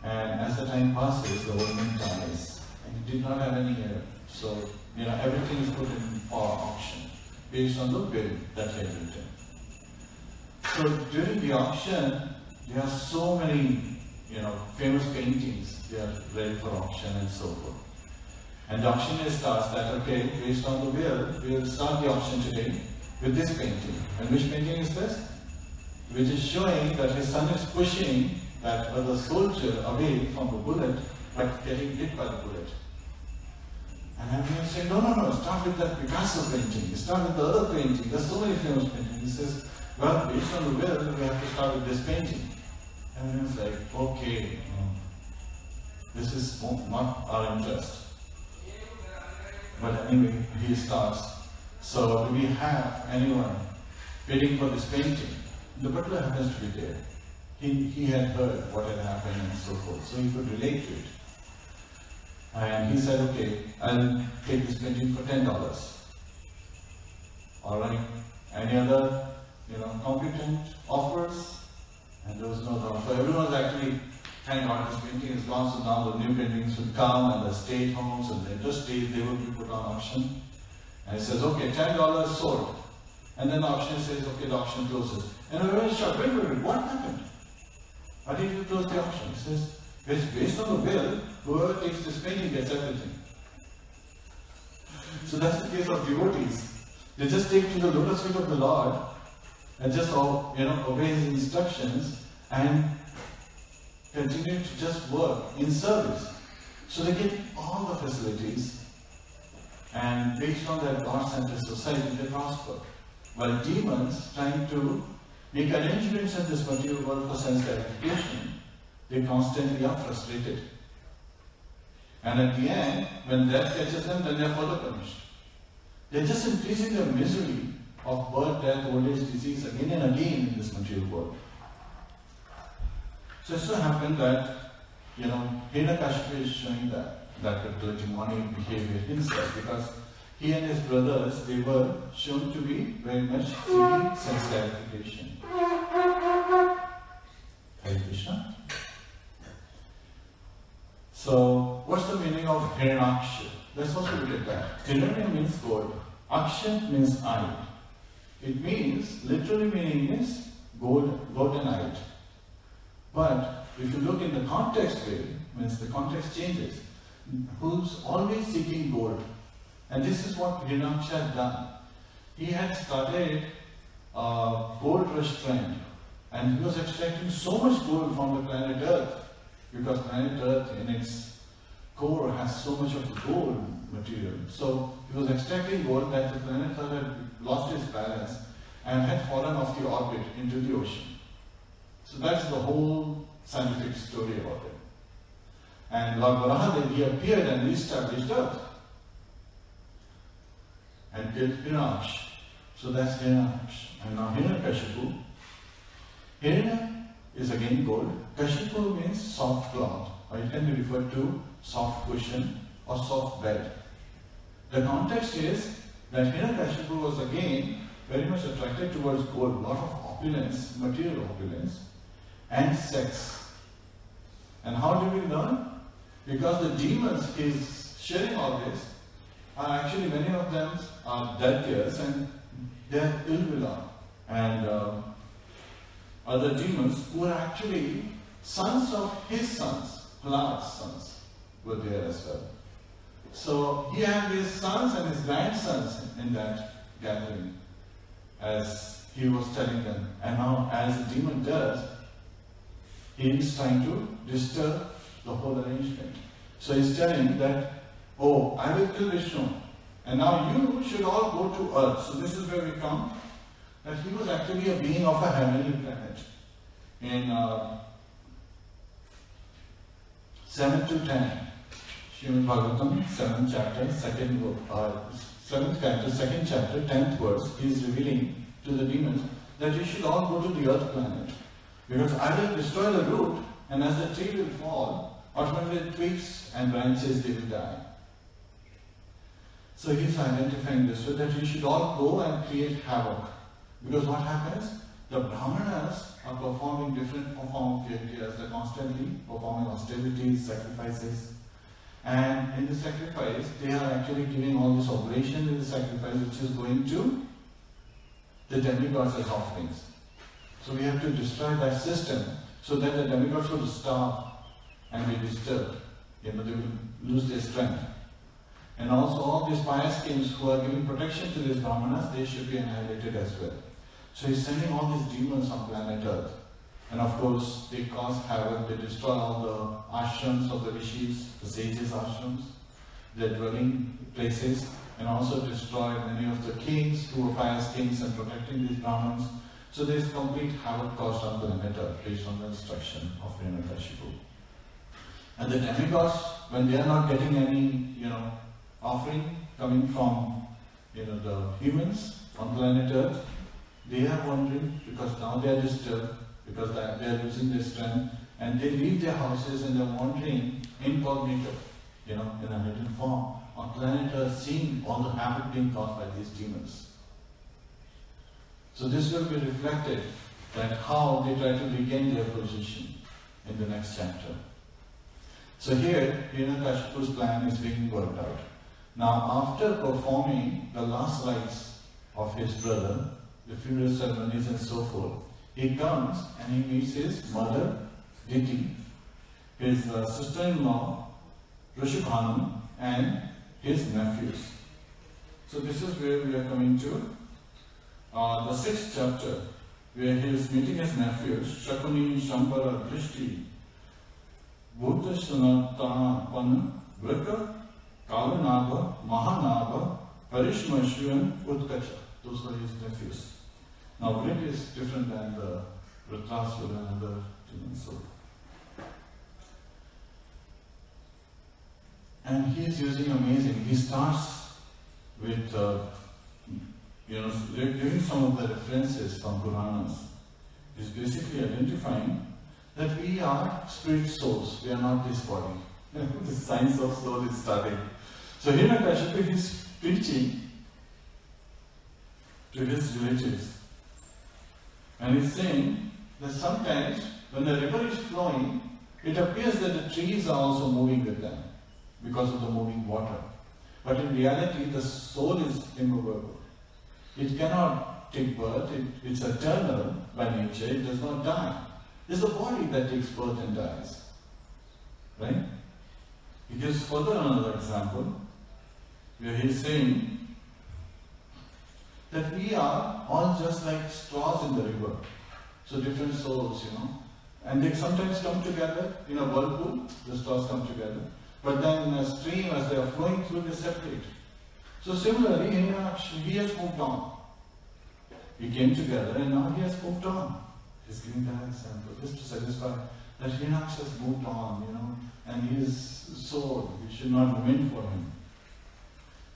Speaker 1: And as the time passes, the old man dies. And he did not have any heir. So, everything is put in for auction based on the will that he had written. So during the auction, there are so many, famous paintings. They are ready for auction and so forth. And the auctioneer starts that, okay, based on the will, we will start the auction today with this painting. And which painting is this? Which is showing that his son is pushing that other soldier away from the bullet, but getting hit by the bullet. And everyone saying, no, start with that Picasso painting, start with the other painting, there's so many famous paintings. He says, well, based on the will, we have to start with this painting. And everyone's like, okay, this is not our interest. But anyway, he starts. So do we have anyone bidding for this painting? the butler happens to be there. He had heard what had happened and so forth, so he could relate to it. And he said, okay, I'll take this painting for $10. Alright, any other, competent offers? And there was no doubt. So everyone was actually, thank God, this painting is gone, so now the new paintings would come and the state homes and they just stayed, they would be put on auction. And he says, okay, $10 sold. And then the auctioneer says, okay, the auction closes. And everyone is shocked, wait, what happened? Why did you close the auction? He says, it's based on the will, whoever takes this painting gets everything. So that's the case of devotees. They just take to the lotus feet of the Lord and just obey His instructions and continue to just work in service. So they get all the facilities, and based on that God-centered society, they prosper. While demons trying to make arrangements in this material world for sense gratification, they constantly are frustrated. And at the end, when death catches them, then they are further punished. They are just increasing the misery of birth, death, old age, disease again and again in this material world. So it so happened that, Hiraṇyakaśipu is showing that particular demonic behavior himself, because he and his brothers, they were shown to be very much seeking sense gratification. Hare Krishna. So, what's the meaning of Hiraṇyaksha? Let's also look at that. Hiranya means gold. Aksha means eye. It means, literally meaning is golden eyed. But if you look in the context way, means the context changes. Who's always seeking gold. And this is what Hiraṇyaksha had done. He had started a gold rush trend, and he was extracting so much gold from the planet Earth, because planet Earth in its core has so much of gold material. So he was extracting gold that the planet Earth had lost its balance and had fallen off the orbit into the ocean. So that's the whole scientific story about it. And Lord Varaha, he appeared and re-established Earth and killed Hiraṇyaksha. So that's Hiraṇyaksha. And now Hiraṇyakaśipu. Hiranya is again gold. Kashipu means soft cloth, or it can be referred to soft cushion or soft bed. The context is that Hiraṇyakashipu was again very much attracted towards gold, a lot of opulence, material opulence, and sex. And how do we learn? Because the demons he is sharing all this are actually, many of them are Daityas and they are ill-will and other demons who are actually sons of his sons, Prahlād's sons, were there as well. So he had his sons and his grandsons in that gathering, as he was telling them. And now, as the demon does, he is trying to disturb the whole arrangement. So he's telling that, oh, I will kill Vishnu, and now you should all go to earth. So this is where we come, that he was actually a being of a heavenly planet. In 7-10, Śrīmad-Bhāgavatam, 7th chapter, 7th chapter, 2nd chapter, 10th verse, he is revealing to the demons that you should all go to the earth planet. Because I will destroy the root, and as the tree will fall, automatically twigs and branches, they will die. So he is identifying this, so that you should all go and create havoc. Because what happens? The Brahmanas are performing different forms of yajnas. They're constantly performing austerities, sacrifices. And in the sacrifice, they are actually giving all this oblation in the sacrifice, which is going to the demigods as offerings. So we have to destroy that system so that the demigods will starve and be disturbed. They will lose their strength. And also all these pious kings who are giving protection to these Brahmanas, they should be annihilated as well. So he's sending all these demons on planet Earth. And of course, they cause havoc, they destroy all the ashrams of the rishis, the sages' ashrams, their dwelling places, and also destroy many of the kings who were pious kings and protecting these Brahmins. So there is complete havoc caused on planet Earth based on the instruction of Hiraṇyakaśipu. And the demigods, when they are not getting any, offering coming from, the humans on planet Earth, they are wandering because now they are disturbed, because they are losing their strength, and they leave their houses and they are wandering incognito, in a hidden form, on planet Earth, seeing all the havoc being caused by these demons. So this will be reflected that how they try to regain their position in the next chapter. So here, Hiraṇyakashipu's plan is being worked out. Now, after performing the last rites of his brother, the funeral ceremonies and so forth, he comes and he meets his mother, Diti, his sister-in-law, Rishabhanu, and his nephews. So this is where we are coming to the 6th chapter, where he is meeting his nephews, Shakuni, Shambhara, Drishti, Bhutashanatana, Vrika, Kalanaba, Mahanaba, Parishmashu, and Utkacha. Those are his nephews. Now, Vrika is different than the Vritrasura and the demons. And he is using amazing. He starts with, giving some of the references from Puranas. He's basically identifying that we are spirit souls. We are not this body. The science of soul is starting. So Hiraṇyakashipu is preaching to his relatives. And he's saying that sometimes when the river is flowing, it appears that the trees are also moving with them because of the moving water. But in reality, the soul is immovable. It cannot take birth, it's eternal by nature, it does not die. It's the body that takes birth and dies. Right? He gives further another example where he's saying that we are all just like straws in the river. So different souls, and they sometimes come together in a whirlpool, the straws come together. But then in a stream, as they are flowing through, they separate. So similarly, he has moved on. We came together and now he has moved on. He's giving that example just to satisfy that Hiraṇyakashipu has moved on, and his soul, it should not remain for him.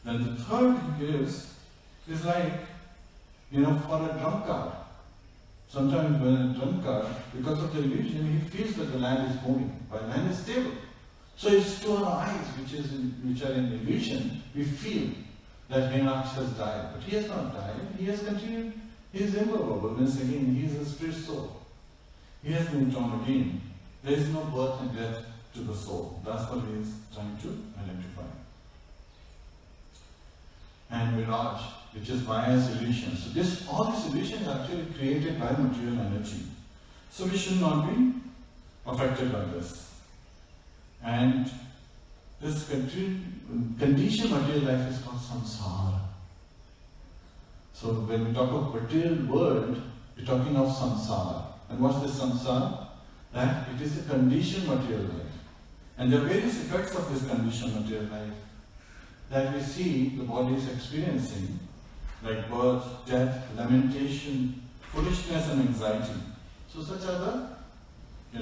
Speaker 1: Then the third he gives is like, for a drunkard. Sometimes when a drunkard, because of the illusion, he feels that the land is moving, but land is stable. So it's to our eyes, which are in illusion, we feel that Hiraṇyakashipu has died. But he has not died, he has continued his immovableness again, he is a spirit soul. He has moved on again. There is no birth and death to the soul. That's what he is trying to identify. And Viraj, which is Maya's illusion. So all these illusions are actually created by material energy. So we should not be affected by this. And this conditioned material life is called samsara. So when we talk of material world, we're talking of samsara. And what's this samsara? That it is a conditioned material life. And there are various effects of this conditioned material life that we see the body is experiencing, like birth, death, lamentation, foolishness and anxiety. So such are the,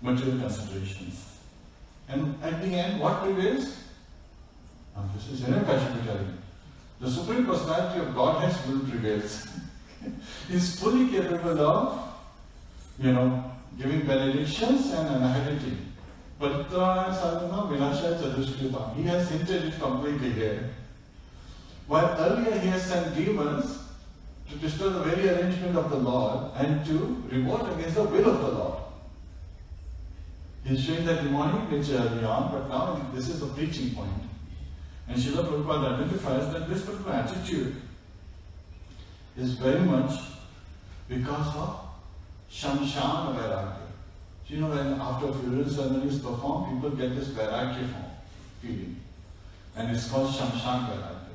Speaker 1: material considerations. And at the end, what prevails? This is Hiraṇyakashipu telling. The Supreme Personality of Godhead's will prevails. He is fully capable of, giving benedictions and annihilating. But he has hinted it completely here. While earlier he has sent demons to destroy the very arrangement of the Lord and to revolt against the will of the Lord. He is showing that demonic nature early on, but now this is the preaching point. And Srila Prabhupada identifies that this particular attitude is very much because of Shamshana Vairagya. When after funeral ceremony is performed, people get this Vairagya feeling. And it's called Shamshana Vairagya.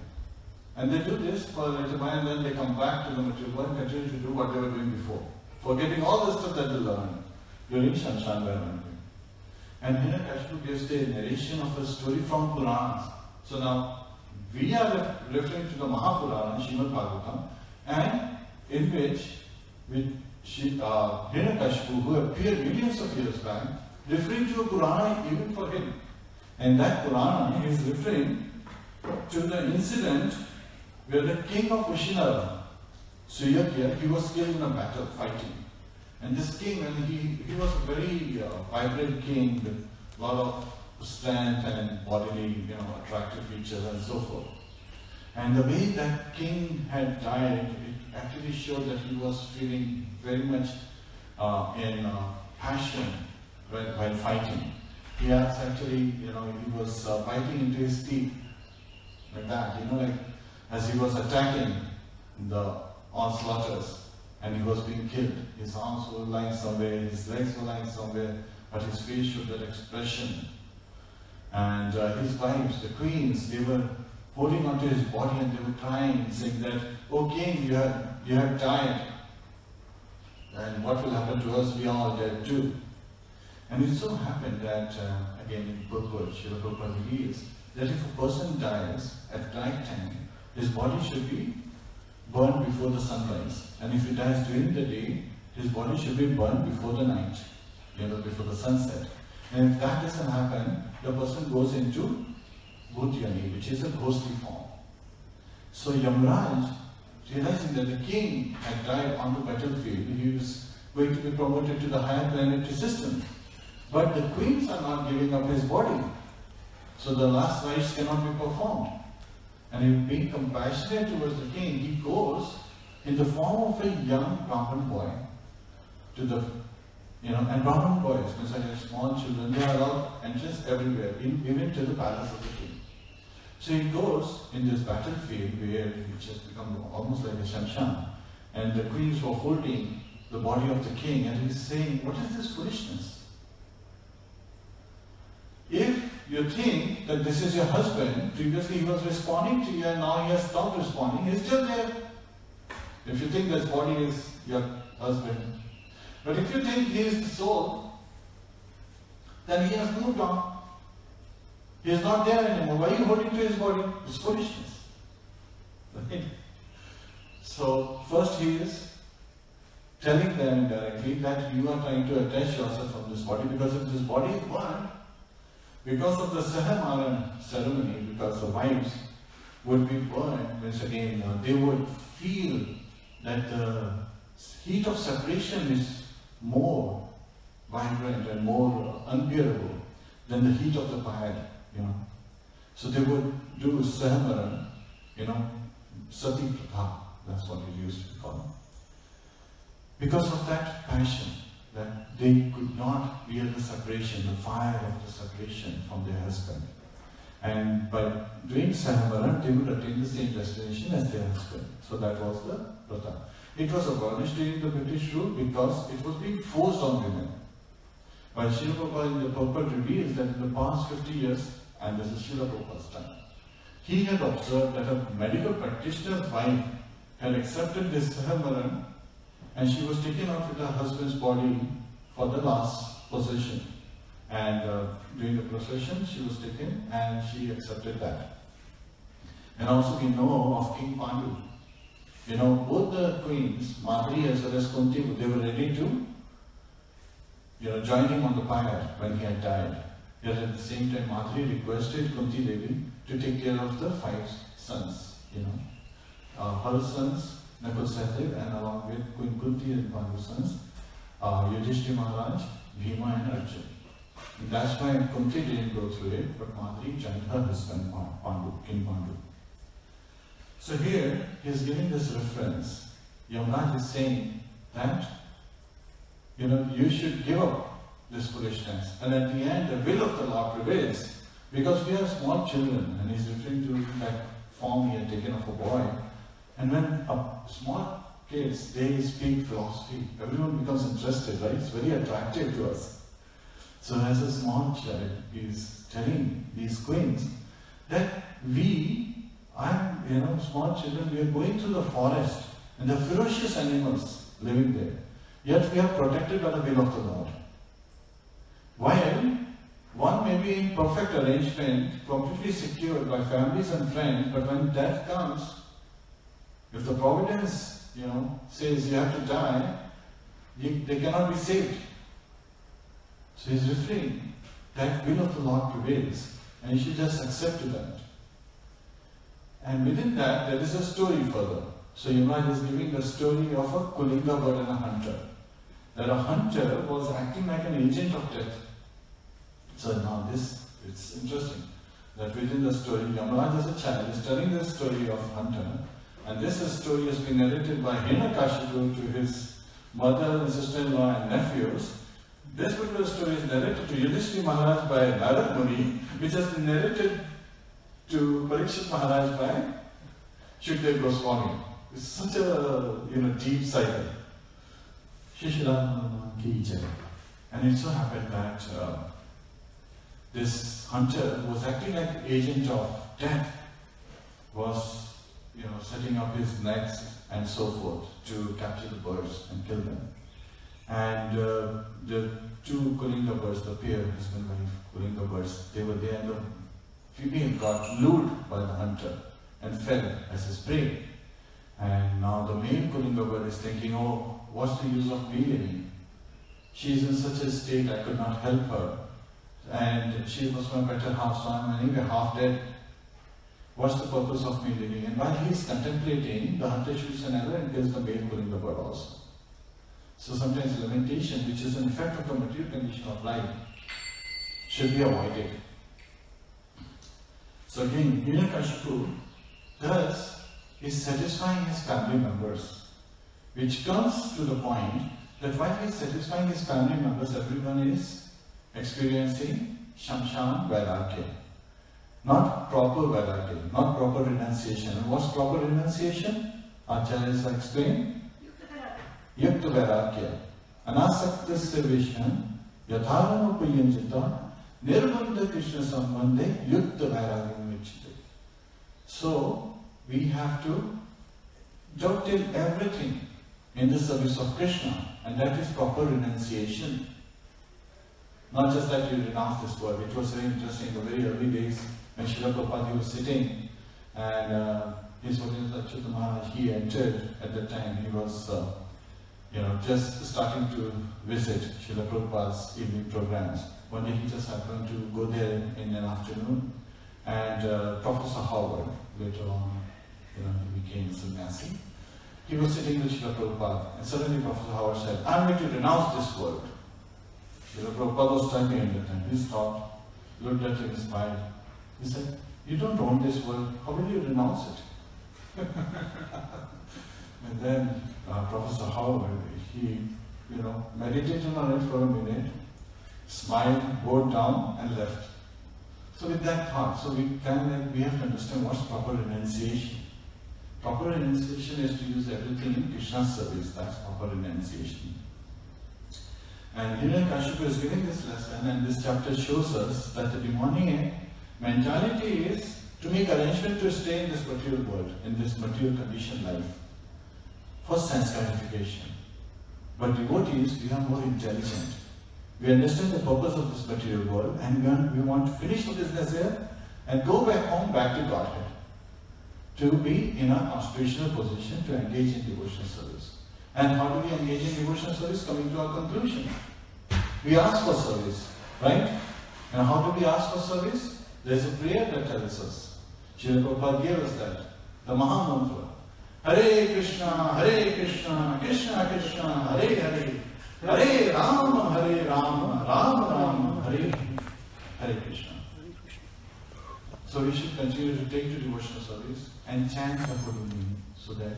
Speaker 1: And they do this for a little while and then they come back to the material world and continue to do what they were doing before, forgetting all the stuff that they learned during Shamshana Vairagya. And Hiraṇyakashipu gives the narration of a story from Puranas. So now, we are referring to the Mahapurana, Śrīmad-Bhāgavatam, and in which Hiraṇyakashipu, who appeared millions of years back, referring to a Purana even for him. And that Purana is referring to the incident where the king of Ushinara, So here he was killed in a battle fighting. And this king, and he was a very vibrant king with a lot of strength and bodily, attractive features and so forth. And the way that king had died, it actually showed that he was feeling very much in passion while fighting. He has actually, he was biting into his teeth like that, like as he was attacking the onslaughters and he was being killed. His arms were lying somewhere, his legs were lying somewhere, but his face showed that expression. And his wives, the queens, they were holding onto his body and they were crying, saying that, "Oh king, you have died. And what will happen to us? We are all dead too." And it so happened that, again in purport, Srila Prabhupada reveals that if a person dies at night time, his body should be burned before the sunrise. And if he dies during the day, his body should be burned before the night, before the sunset. And if that doesn't happen, the person goes into Bhutyani, which is a ghostly form. So Yamraj, realizing that the king had died on the battlefield, he was going to be promoted to the higher planetary system. But the queens are not giving up his body. So the last rites cannot be performed. And in being compassionate towards the king, he goes in the form of a young Brahmin boy to the, and Brahmin boys, means like small children, they are allowed entrance everywhere, even to the palace of the king. So he goes in this battlefield which has become almost like a shamshan, and the queens were holding the body of the king, and he's saying, "What is this foolishness? If you think that this is your husband, previously he was responding to you and now he has stopped responding, he's still there. If you think this body is your husband, but if you think he is the soul, then he has moved on. He is not there anymore. Why are you holding to his body? It's foolishness." Right? So first he is telling them directly that you are trying to attach yourself from this body, because if this body is burned, because of the Sahamaran ceremony, because the wives would be burned, means again, they would feel that the heat of separation is more vibrant and more unbearable than the heat of the payad, So they would do Sahamaran, Sati Pratha, that's what it used to be called. Because of that passion, that they could not bear the separation, the fire of the separation from their husband. And by doing Sahamaran, they would attain the same destination as their husband. So that was the Pratha. It was abolished during the British rule because it was being forced on women. While Srila Prabhupada in the purport reveals that in the past 50 years, and this is Srila Prabhupada's time, he had observed that a medical practitioner's wife had accepted this Sahamaran, and she was taken out with her husband's body for the last procession. And during the procession, she was taken and she accepted that. And also we know of King Pandu. Both the queens, Madri as well as Kunti, they were ready to join him on the pyre when he had died. Yet at the same time, Madri requested Kunti Devi to take care of the 5 sons. Her sons, Nakul Sahdev, and along with Queen Kunti and Pandu's sons, Yudhishthira Maharaj, Bhima and Arjun. And that's why Kunti didn't go through it, but Madri joined her husband Pandu, King Pandu. So here, he is giving this reference. Yamraj is saying that, you should give up this foolishness. And at the end, the will of the Lord prevails. Because we are small children, and he's referring to that form he had taken of a boy. And when small kids, they speak philosophy, everyone becomes interested, right? It's very attractive to us. So as a small child, he's telling these queens that small children, we are going through the forest, and there are ferocious animals living there. Yet we are protected by the will of the Lord. While one may be in perfect arrangement, completely secured by families and friends, but when death comes, if the providence, says you have to die, they cannot be saved. So he's referring that will of the Lord prevails, and you should just accept that. And within that, there is a story further. So Yamaraj is giving the story of a Kulinga bird and a hunter. That a hunter was acting like an agent of death. So now it's interesting that within the story, Yamaraj as a child is telling the story of hunter, and this story has been narrated by Hiraṇyakaśipu to his mother and sister-in-law and nephews. This particular story is narrated to Yudhishthira Maharaj by Narad Muni, which has been narrated to Parikshit Maharaj by Shukdev Goswami. It's such a deep cycle. And it so happened that this hunter was acting like agent of death, was setting up his nets and so forth to capture the birds and kill them. And the two Kulinga birds, the pair, husband and wife Kulinga birds, they were there, and the female got lured by the hunter and fell as his prey. And now the male Kulinga bird is thinking, oh, what's the use of me living? She is in such a state, I could not help her. And she was my better half, so I'm anyway half dead. What's the purpose of me living? And while he is contemplating, the hunter shoots an arrow and kills the male Kulinga bird also. So sometimes lamentation, which is an effect of the material condition of life, should be avoided. So again, Hiraṇyakaśipu thus is satisfying his family members, which comes to the point that while he is satisfying his family members, everyone is experiencing Shamshan Vairagya. Not proper Vairagya, not proper renunciation. And what's proper renunciation? Acharyas explain. Yukta Vairagya. Anasaktasya Vishnu Yatharana Upayanjita Nirmanda Krishna Sambandhe Yukta Vairagya Vichite. So, we have to dovetail everything in the service of Krishna, and that is proper renunciation. Not just that you renounce this word. It was very interesting in the very early days when Srila Prabhupada was sitting, and His Holiness Achyuta Maharaj, he entered at that time. He was just starting to visit Srila Prabhupada's evening programs. One day he just happened to go there in an afternoon, and Professor Howard, later on, he became sannyasi. He was sitting with Srila Prabhupada, and suddenly Professor Howard said, I'm going to renounce this word. Srila Prabhupada was standing at the time. He stopped, looked at him, and smiled. He said, you don't own this word, how will you renounce it? And then Professor Howard, he meditated on it for a minute, smiled, bowed down, and left. So with that thought, so we have to understand what's proper renunciation. Proper renunciation is to use everything in Krishna's service. That's proper renunciation. And Hiraṇyakaśipu is giving this lesson, and this chapter shows us that the demonic mentality is to make arrangement to stay in this material world, in this material conditioned life, for sense gratification. But devotees, we are more intelligent. We understand the purpose of this material world, and we want to finish the business here and go back home, back to Godhead, to be in a constitutional position to engage in devotional service. And how do we engage in devotional service? Coming to our conclusion. We ask for service, right? And how do we ask for service? There's a prayer that tells us. Srila Prabhupada gave us that. The Maha Mantra. Hare Krishna, Krishna Krishna, Hare Hare. Hare Rama, Rama Rama, Hare Hare Krishna. So we should continue to take to devotional service and chant the holy name so that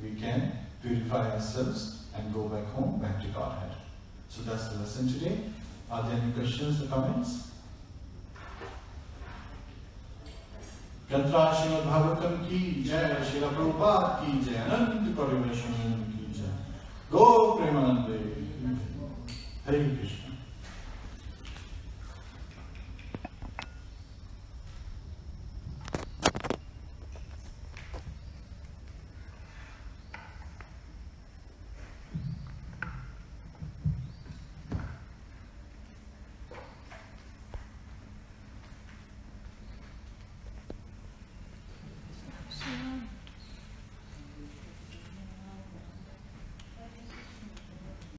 Speaker 1: we can purify ourselves and go back home, back to Godhead. So that's the lesson today. Are there any questions or comments? Yatra Śrīmad-Bhāgavatam ki jai, Śrīla Prabhupada ki jai, Ananta Kori Vaishnava ki jai. Go Premanande. Hare Krishna.